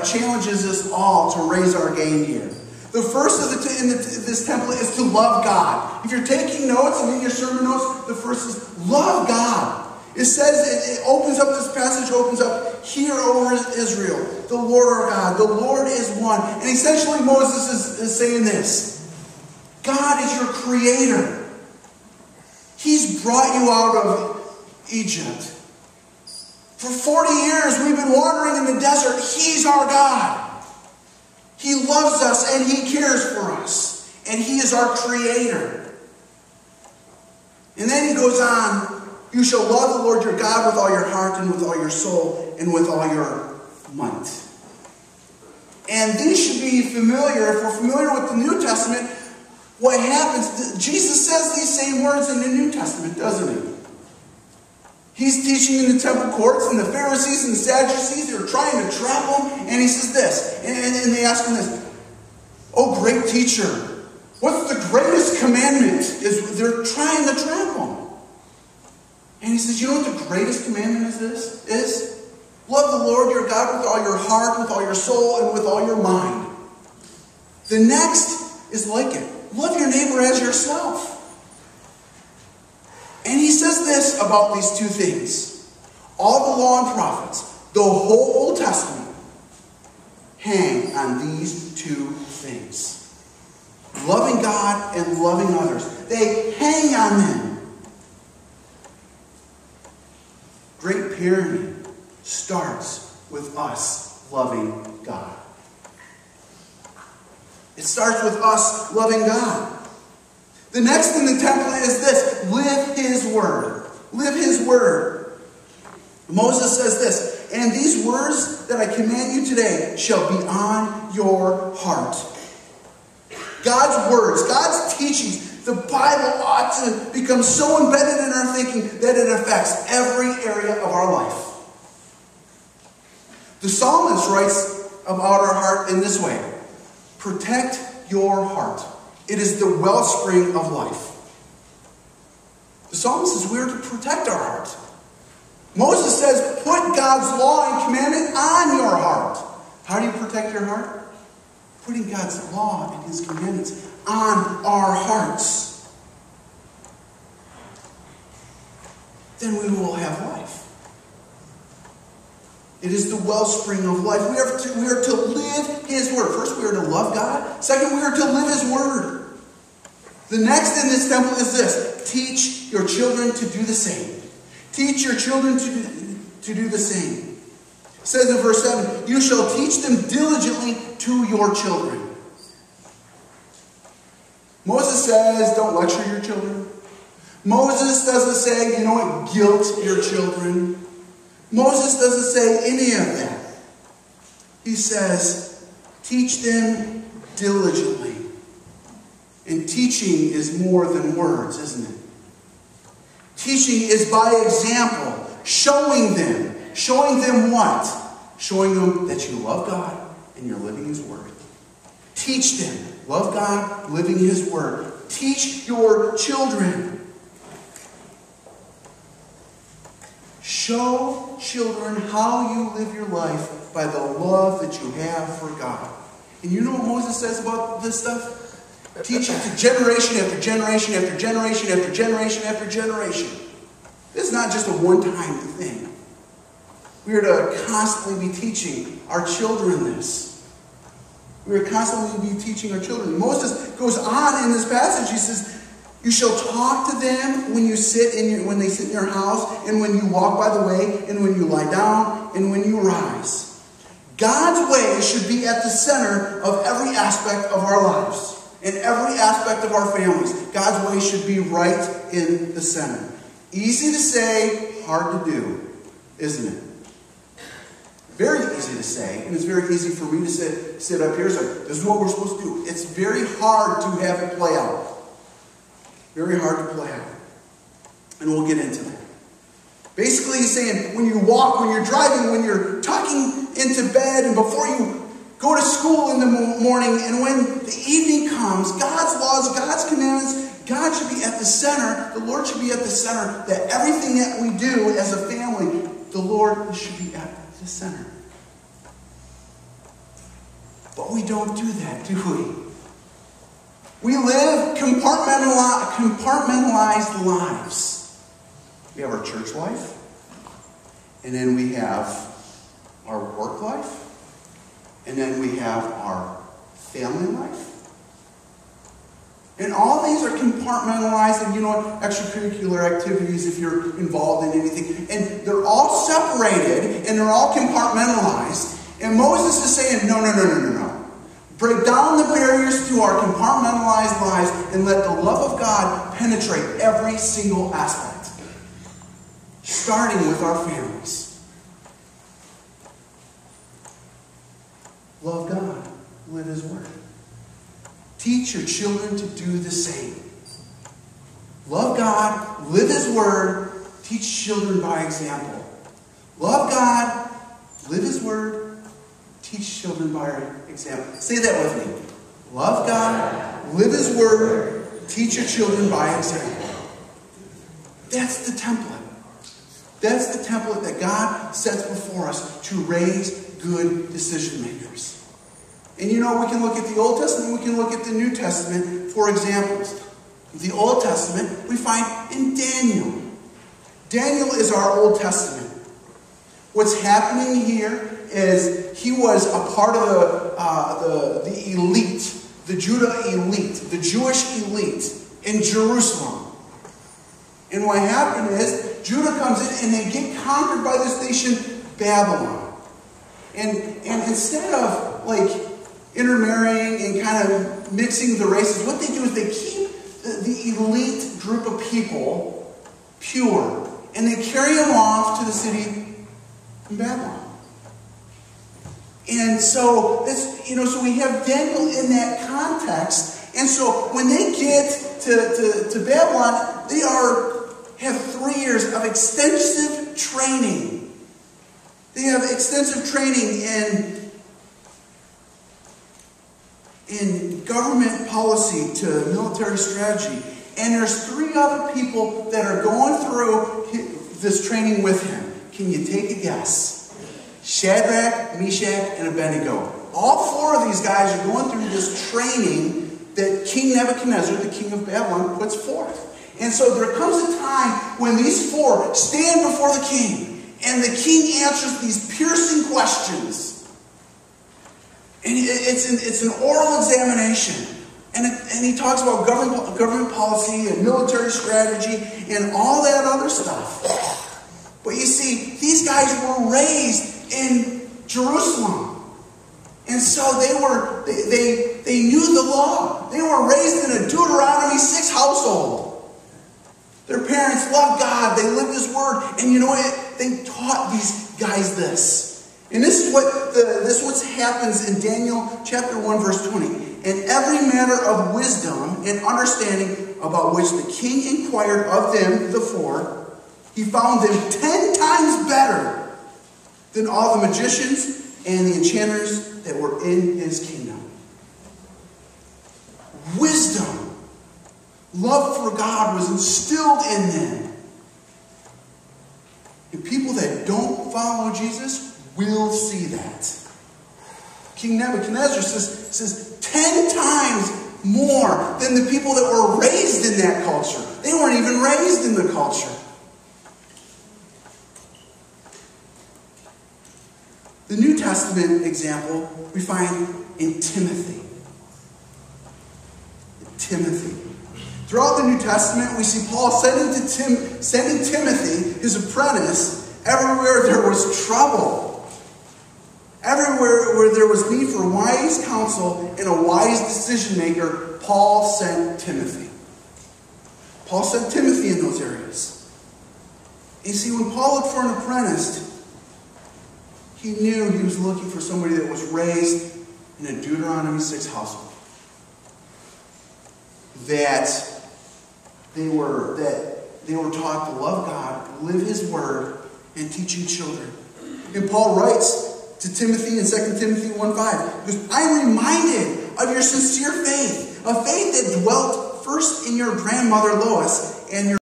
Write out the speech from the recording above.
challenges us all to raise our game here. The first of this template is to love God. If you're taking notes and in your sermon notes, the first is love God. It says, it opens up, this passage opens up, hear, O Israel, the Lord our God, the Lord is one. And essentially Moses is saying this: God is your creator. He's brought you out of Egypt. For 40 years we've been wandering in the desert. He's our God. He loves us and He cares for us. And He is our creator. And then he goes on, you shall love the Lord your God with all your heart and with all your soul and with all your might. And these should be familiar. If we're familiar with the New Testament, what happens, Jesus says these same words in the New Testament, doesn't he? He's teaching in the temple courts, and the Pharisees and the Sadducees, they're trying to trap him, and he says this, and they ask him this: "Oh, great teacher, what's the greatest commandment?" They're trying to trap him. And he says, you know what the greatest commandment is? Love the Lord your God with all your heart, with all your soul, and with all your mind. The next is like it. Love your neighbor as yourself. And he says this about these two things. All the law and prophets, the whole Old Testament, hang on these two things. Loving God and loving others. They hang on them. Great Pyramid starts with us loving God. It starts with us loving God. The next in the template is this: live His word. Live His word. Moses says this: and these words that I command you today shall be on your heart. God's words, God's teachings, the Bible ought to become so embedded in our thinking that it affects every area of our life. The psalmist writes about our heart in this way: protect your heart. It is the wellspring of life. The psalmist says we are to protect our heart. Moses says, put God's law and commandment on your heart. How do you protect your heart? Putting God's law and His commandments on our hearts. Then we will have life. It is the wellspring of life. We are to live His word. First, we are to love God. Second, we are to live His word. The next in this temple is this: teach your children to do the same. Teach your children to do the same. It says in verse 7, you shall teach them diligently to your children. Moses says, don't lecture your children. Moses doesn't say, you know what, guilt your children. Moses doesn't say any of that. He says, teach them diligently. And teaching is more than words, isn't it? Teaching is by example, showing them. Showing them what? Showing them that you love God and you're living His word. Teach them. Love God, living His word. Teach your children. Show children how you live your life by the love that you have for God. And you know what Moses says about this stuff? Teach it to generation after generation after generation after generation after generation. This is not just a one-time thing. We are to constantly be teaching our children this. We are constantly be teaching our children. Moses goes on in this passage. He says, you shall talk to them when they sit in your house, and when you walk by the way, and when you lie down, and when you rise. God's way should be at the center of every aspect of our lives. In every aspect of our families. God's way should be right in the center. Easy to say, hard to do, isn't it? Very easy to say, and it's very easy for me to sit up here and say, this is what we're supposed to do. It's very hard to have it play out. Very hard to play out. And we'll get into that. Basically, he's saying, when you walk, when you're driving, when you're tucking into bed, and before you go to school in the morning, and when the evening comes, God's laws, God's commandments, God should be at the center. The Lord should be at the center. That everything that we do as a family, the Lord should be at the center. But we don't do that, do we? We live compartmentalized lives. We have our church life, and then we have our work life, and then we have our family life. And all these are compartmentalized, and extracurricular activities if you're involved in anything. And they're all separated, and they're all compartmentalized. And Moses is saying, no. Break down the barriers to our compartmentalized lives and let the love of God penetrate every single aspect. Starting with our families. Love God. Live His Word. Teach your children to do the same. Love God. Live His Word. Teach children by example. Love God. Live His Word. Teach children by example. Say that with me. Love God. Live His Word. Teach your children by example. That's the template. That's the template that God sets before us to raise good decision makers. And we can look at the Old Testament, we can look at the New Testament for examples. The Old Testament we find in Daniel. Daniel is our Old Testament. What's happening here is he was a part of the elite, the Judah elite, the Jewish elite in Jerusalem. And what happened is Judah comes in and they get conquered by this nation, Babylon. And instead of intermarrying and kind of mixing the races, what they do is they keep the elite group of people pure. And they carry them off to the city in Babylon. And so so we have Daniel in that context. And so when they get to Babylon, they have 3 years of extensive training. They have extensive training in government policy to military strategy. And there's 3 other people that are going through this training with him. Can you take a guess? Shadrach, Meshach, and Abednego. All 4 of these guys are going through this training that King Nebuchadnezzar, the king of Babylon, puts forth. And so there comes a time when these 4 stand before the king, and the king answers these piercing questions. And it's an oral examination. And he talks about government policy and military strategy and all that other stuff. But you see, these guys were raised in Jerusalem. And so they knew the law. They were raised in a Deuteronomy 6 household. Their parents loved God. They lived His Word. And you know what? They taught these guys this. And this is what happens in Daniel chapter 1, verse 20. And every matter of wisdom and understanding about which the king inquired of them, the 4, he found them 10 times better than all the magicians and the enchanters that were in his kingdom. Wisdom, love for God was instilled in them. And people that don't follow Jesus will see that. King Nebuchadnezzar says 10 times more than the people that were raised in that culture. They weren't even raised in the culture. The New Testament example we find in Timothy. Throughout the New Testament, we see Paul sending Timothy, his apprentice, everywhere there was trouble. Everywhere where there was need for wise counsel and a wise decision maker, Paul sent Timothy. Paul sent Timothy in those areas. You see, when Paul looked for an apprentice, he knew he was looking for somebody that was raised in a Deuteronomy 6 household. That they were taught to love God, live His Word, and teaching children. And Paul writes to Timothy in 2 Timothy 1:5, because I'm reminded of your sincere faith, a faith that dwelt first in your grandmother Lois and your